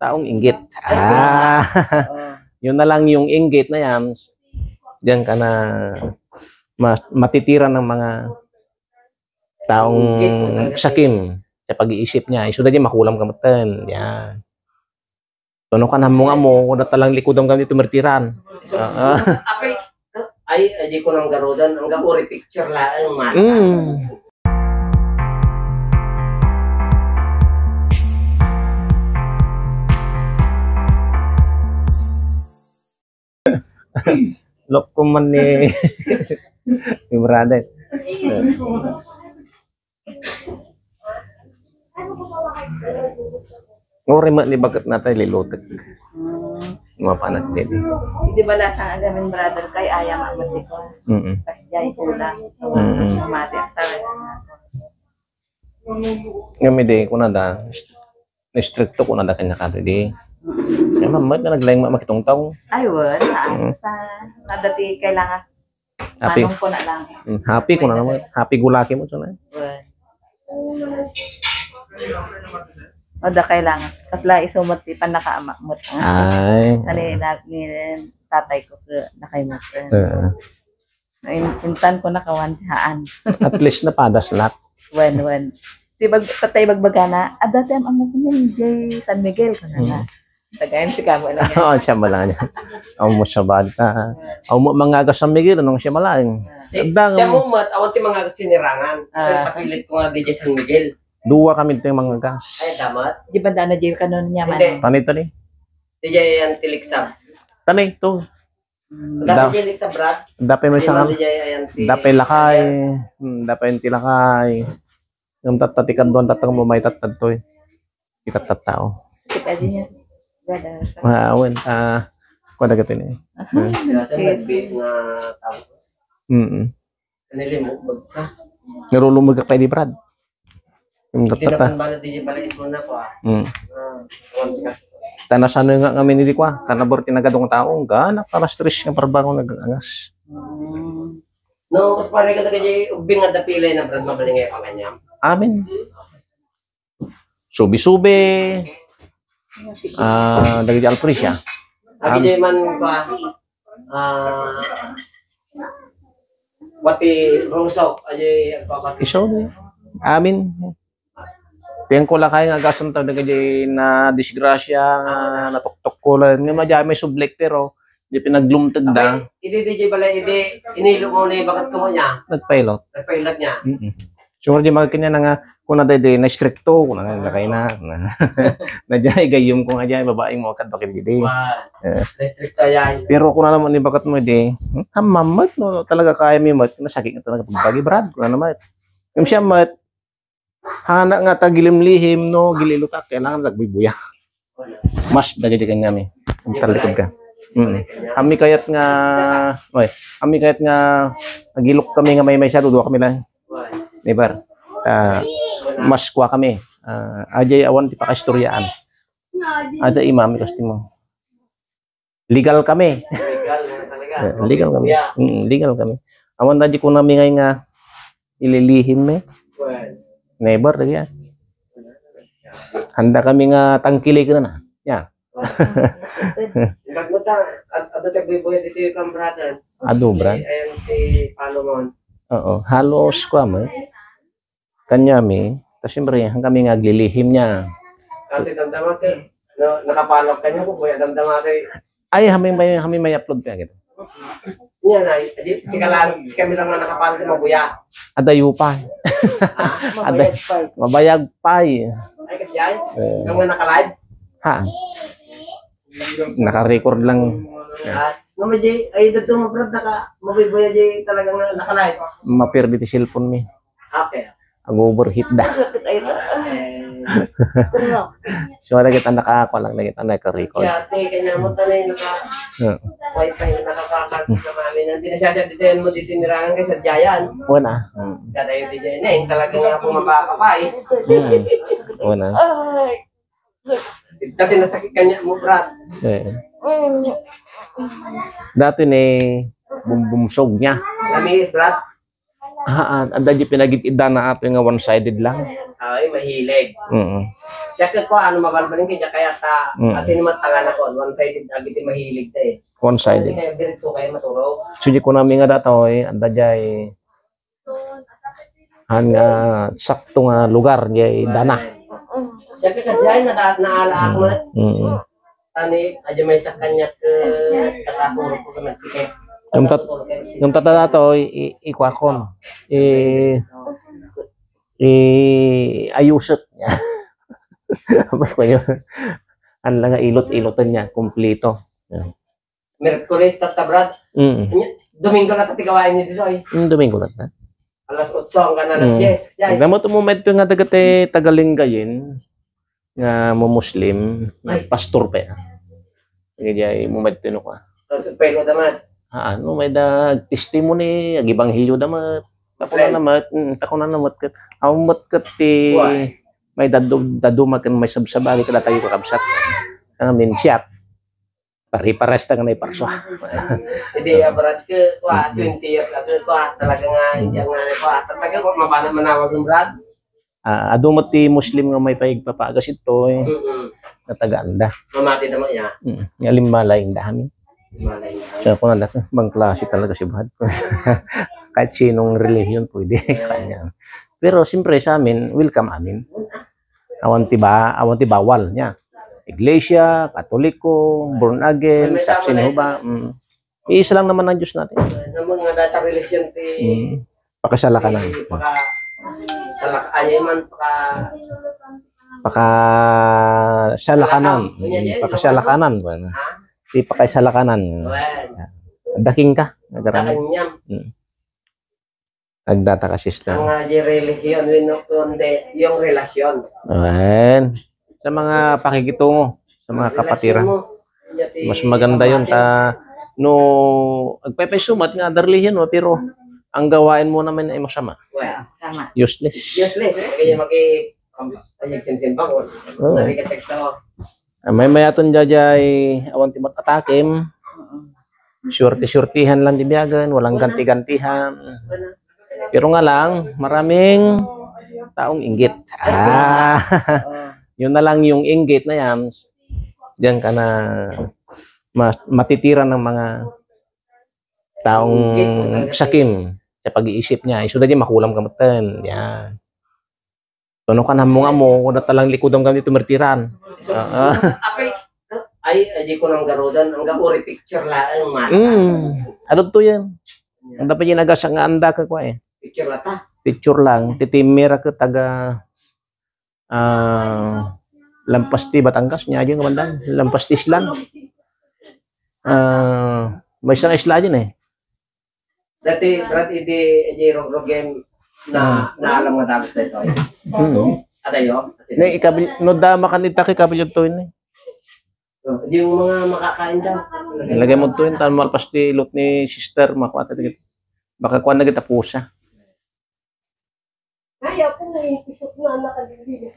Taong inggit. Yun na lang yung inggit na yan. Diyan ka na matitira ng mga taong sakim sa pag-iisip niya. Iso na di makulam kamutan. Yan. Tono ka na mga mo, kung natalang likod ang ganito mertiran. Ay, di ko nang garudan. Ang gauri picture lang, man. Lok ko man ni yung brother. Ngori man ni bagat natin lilutek. Mapanat din. Hindi ba lasang agamin brother kay ayam ang matiko? Kasi jay kulang. Mater talaga. Ngami di ko na da. Stricto ko na da kanya ka di. Kaya mamat na naglayang makitong taong. Ay, wala. Sa nadati kailangan. Happy. Manong ko na lang. Happy ko na naman. Happy gulaki mo. O da kailangan. Kasla isumot di pa nakaamakmot. Ay. Kani tatay ko nakaimot. Intan ko nakawantihaan. At least na padas lahat. When. Si tatay bagbagana. Dati ang amo ko jay San Miguel ko na. Tagayin si Kamo lang. Oo, siya malang yan. Amo siya balita. Amo mga agas San Miguel, anong siya malang. Siya mo mat, awan ti mga agas tinirangan. Kasi pakilit ko nga DJ San Miguel. Duwa kami ito yung mga agas. Ay, damat. Di ba na jay kanon niya man? Tani. DJ yan tiliksab. Tani, ito. Dapat tiliksab, brad. Dapat may isang dapat lakay. Dapat yung tilakay. Yung tatatikan doon, tatang mo may tatad to eh. Itatat tao. Kita din niya. Maawan. Kung nagatin eh. Nalimugbag ka. Narulumag ka di Brad. Yung Hindi tatata. naman bala DJ balayis mo na po Tanasano nga kami nili kwa. Kanabor tinagadong taong. Ganak para stress nga para bagong nag-angas. No, mas pare ka DJ ubing nga dapilay na Brad mabalingay pa kanyam. Amin. Subi-subi. Dari Alfresia. Abi jay man pa wati rosok ajay agpapati. Iso ni. Amin. Tiyan ko lang kaya nga gasan tayo na disgrasya nga natuktok ko lang. Nga madya may sublek pero di pinaglumtag da. Hindi DJ bala hindi inilo mo na bakit ko niya. Nagpilot. Nagpilot niya. Sure di magkanya na nga kung na day na stricto kung na kay na nadya gayum ko nga dyan babaeng mo kad bakit gidi. Restricto yan. Pero kung na naman ni bakat mo di mamat no talaga kaya mi mat nasakit na talaga pagbagi Brad kung na naman. Yung siya mat hana nga tagilim lihim no gililutak kailangan nagbibuya. Mas dagay kami. Talikod ka. Kami kayat nga nagilok kami nga may shadow do kami lang. Never. Mas kuha kami. Ajay awan ti pakastoryaan. Ada imam kasi mo. Legal kami. Legal kami. Legal kami. Awan na di ko nami ngay nga ililihim me. Never lagi. Handa kami nga tangkili ka na. Ya. Nagmuta ato te boy dito kam bratan. Ado brad. Ayan si Palomon. Oo, halos ko mo. Kanya mi, tas siyempre kami nga glilihim niya. Ate damdama te. No, nakapalok kanya ko boy damdama te. Ay, kami may upload pa gitu. Niya na, si kami lang na nakapalok ng buya. Adayo pa. Mabayag pa. Ay kasi ay. Kung naka-live. Ha. Naka-record lang. Mama Jay, ay dito mo brad mabiboy Jay talagang naka-live. Mapirdi ti cellphone mi. Okay. Ang overheat da. So wala kita lang kita naka-record. Ate kanya mo tanay wifi nakakakart na mami. Hindi na siya dito mo dito nirangan kay sa Jayan. Wala. Kada yung DJ na yung talagang nga pumabaka pa eh. Wala. Dati nasakit kanya mo brad. Dati ni bumbumsog niya. Lamis brad. Anda di pinagitida na ato nga one-sided lang. Ay, mahilig. Siya ko ano mabalbalin kaya kaya ta atin matangan ako one-sided agiti mahilig ta eh. Kasi One-sided. kaya diretso kayo maturo. Suji ko namin nga datoy, anda jay nga sakto nga lugar jay dana. Siya ka kasjay naala ako man. Tani aja may sa kanya ke katapuro ko ka nagsikip. Yung tata datoy ikwakon. Ayusot niya. Tapos ko yun. Ano lang nga ilot-ilotan niya, kumplito. Merkulis tatabrad. Domingo na tatigawain niyo dito ay. Domingo na. Alas 8 hanggang alas 10. Jay. Tignan mo moment nga dagate Tagalingayin nga mo Muslim, pastor pa. Kaya moment no ka. Pero damat. Ano may dag testimony, agibanghelyo damat. Ako na namat kat. Amot kat ti may dadu makan may sabsabali kada tayo kakabsat. Ang minsyat. Pari-pares ta nga may parswa. Hindi abrat ke 20 years ago talaga nga yang nga talaga mapana manawag ng brad. Adumot ti Muslim nga may paigpapagas ito nataganda. Mamati naman niya. Ngalim malaing dami. Malay. Siya ko na bang klase talaga si Brad. Kahit sinong religion pwede sa kanya. Pero siyempre sa amin, welcome amin. Awan ti bawal niya. Iglesia, Katoliko, born again, Saksi ni Jehovah. Iisa lang naman ang Diyos natin. Ng mga data relation ti Pakasala ka na. Pakasalakanan. Pakasalakanan. Di pakasalakanan. Daking ka. Nagdata ka, sister. Ang religion, yung relasyon. Ayan. Sa mga pakikitungo, sa mga kapatiran. Mas maganda yun. Agpepesumat nga, darlihin mo, pero ang gawain mo naman ay masama. Well, Tama. Useless. Kaya maki-simsim pa ko. Nabikatext ako. May mayaton jajay awan ti matakim. Surti-surtihan lang dibiyagan, walang ganti-gantihan. Pero nga lang, maraming taong inggit. Yun na lang yung inggit na yan. Diyan ka na matitira ng mga taong sakim sa pag-iisip niya. Isuda di makulam kamatan. Yan. Tono ka na mo nga mo, kung natalang likudang ganito mertiran. Ay, ko nang garudan, ang gauri picture lang, mata. Ano to yan? Ang dapat yung nagasya nga anda ka kwa eh. Picture lang ta. Picture lang. Titimira ka taga Lampas ti Batangas niya yung kamandan. Lampas ti Islan. May isang isla dyan eh. Dati di rog game na alam nga tapos na ito. Adayo? No dama kanita kay kabilyo to yun eh. Hindi yung mga makakain daw. Ilagay mo to yun. Tan malpas ti lot ni sister. Makuha tayo. Baka kuha na kita pusa. Ayaw ko na yung pisok na nakalilis na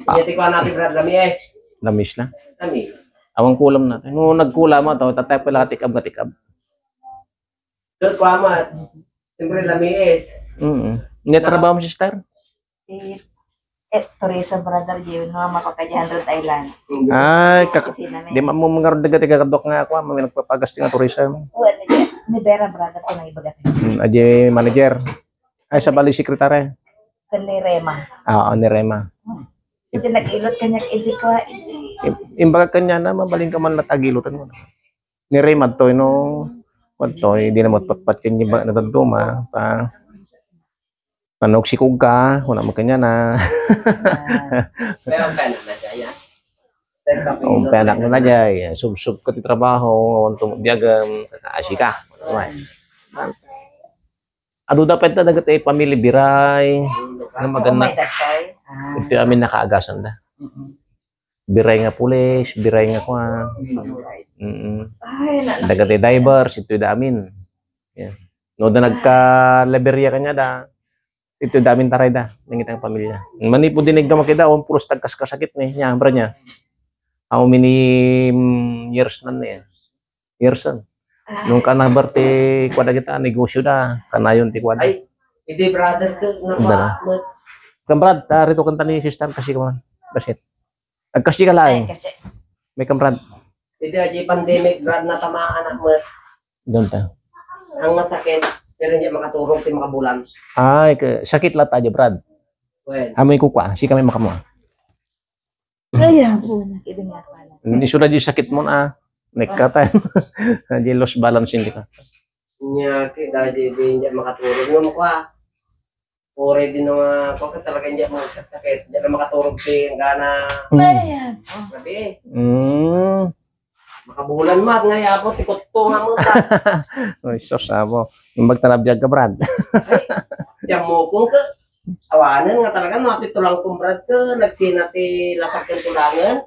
sa Hindi ko natin Brad Lamies. Lamis na. Lamies. Awang kulam natin. Nung nagkulam mo to, tatay pala tikab na tikab. Doon ko amat. Siyempre Lamies. Hindi trabaho mo sister? Teresa brother yun, no, makakaya 100 Islands. Ay, di mo mga ron tiga kadok nga ako, may nagpapagas nga Teresa. Ni Vera brother ko na ibagat. Aje manager. Ay sa bali sekretary. Ni Rema. Oo, ni Rema. Ito nag-ilot kanya hindi ko imbaga kanya na mabaling ka man natagilutan mo. Ni Rema to no. Toy, di na mo patpat kanya ba nataduma pa. Panog si Kuga, wala mo kanya na. Pero penak na siya. Penak na na siya. Sub-sub ka ti trabaho, untuk biagam, kakaasi ka. Ado dapat na dagat pamilya biray. Na maganda. Ito amin nakaagasan da. Biray nga pulis, biray nga kwa. Dagat divers, ito da amin. No da nagka-Liberia kanya da. Ito damin taray da, nangitang pamilya. Manipo dinig da makita, puros tagkas-kasakit ni niya, ambra niya. How many years na niya? Years na. Nung ka na barte, kwada kita, negosyo da, kanayon ti kwada. Ay, Hindi brother ko Dala. napa. Kambrad, rito kanta ni sister kasi ka man. Basit. Agkasi ka Ay, lang. kasi, May kambrad. Hindi aja pandemic brad na tamaan anak mo. Doon ta. Ang masakit pero hindi makaturong ti makabulan. Ay, sakit lahat aja, Brad. Well, Amoy kuka, si kami makamu. ay, po, nakikinig nga pala. Hindi sudah di sakit mo na. Nekatan. Di lost balance hindi ka. nya kita di hindi makaturong mo ko. Ore din nga ko talaga hindi mo sakit. Hindi na makaturong ti ngana Ayan. sabi. Makabulan mat nga yapo ti kutto nga mo ta. Oy, sos amo. Yung magtanabiyag ka, Brad. Yang mo kung ka awanan nga talaga no ti tulang kumbrad ka nagsina ti lasak ken tulangan.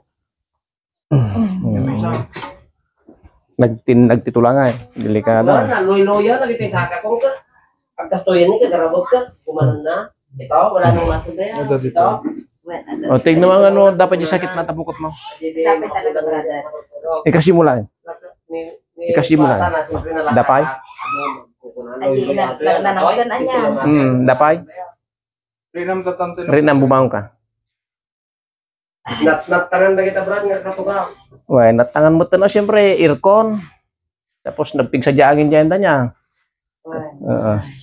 Nagtitulangan. Delikado. Na loy-loya lagi ti saka kung ka. Pagkastoyan ni kagarabot ka kumanon na. Ito wala nang masundaya. Ito. O, tignan mo ang ano, dapat yung sakit na tabukot mo. Dapat talaga, brother. Ikasimula. Ikasimula. Dapay? Ay, nanawagan na niya. Dapay? Rin ang bumangon ka. Nagtangan na kita brad nga katuka. Well, natangan mo na siyempre, aircon. Tapos nagpigsadyangin dyan na niya.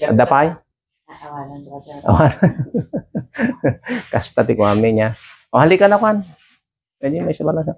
Dapay? Nakawalan, brother. Kasta ti ko amin niya. O, halika na, Kwan. Pwede may sabala sa.